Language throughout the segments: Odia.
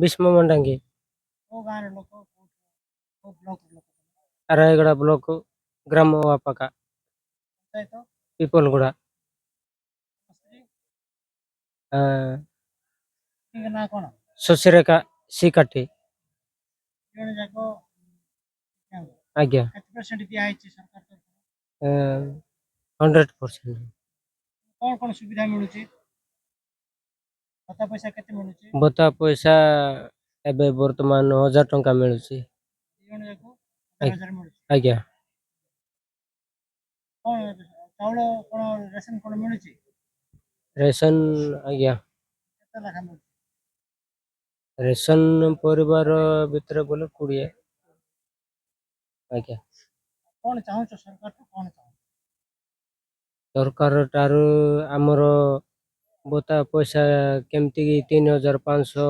भीष्म मंडांगी କୋଉ ଗାଁର ଲୋକ କୋଉ ବ୍ଲକର ଲୋକ रायगड़ा ब्लॉक ग्राम वापका ପଞ୍ଚାୟତ पिपलगुड़ा ସ୍ତ୍ରୀ ସ୍ତ୍ରୀଙ୍କ ନାଁ କଣ सुशिरेखा सिकाटी ଜଣେ ଯାକ आज्ञा କେତେ ପରସେଣ୍ଟ ଦିଆହେଇଛି ସରକାର ତରଫରୁ 100%। କଣ କଣ ସୁବିଧା ମିଳୁଛି ଭତ୍ତା ପଇସା କେତେ ମିଳୁଛି भत्ता पैसा एबे वर्तमान 1000 टंका मिलुची ଦି ଜଣ ଯାକ ଆଜ୍ଞା। 1000 ମିଳୁଛି आज्ञा କଣ ଚାଉଳ କଣ ରେସନ କଣ ମିଳୁଛି रेशन आज्ञा କେତେ ଲେଖା ମିଳୁଛି रेशन परिवार भितर बोले 20 आज्ञा କଣ ଚାହୁଁଛ ସରକାରଠୁ କଣ ଚାହୁଁଛ सरकार टारू आमर भत्ता पैसा केमती 3500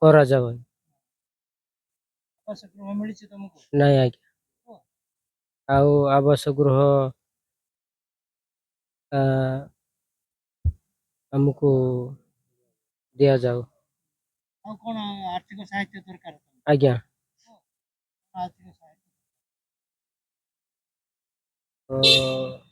करा जावे ଆବାସ ଗୃହ ମିଳିଛି ତମକୁ नहीं आज्ञा आउ आवास गृह हमको दिया जाओ ଆଉ କଣ ଆର୍ଥିକ ସାହାଯ୍ୟ ଦରକାର ତମକୁ आज्ञा ଆର୍ଥିକ ସାହାଯ୍ୟ तो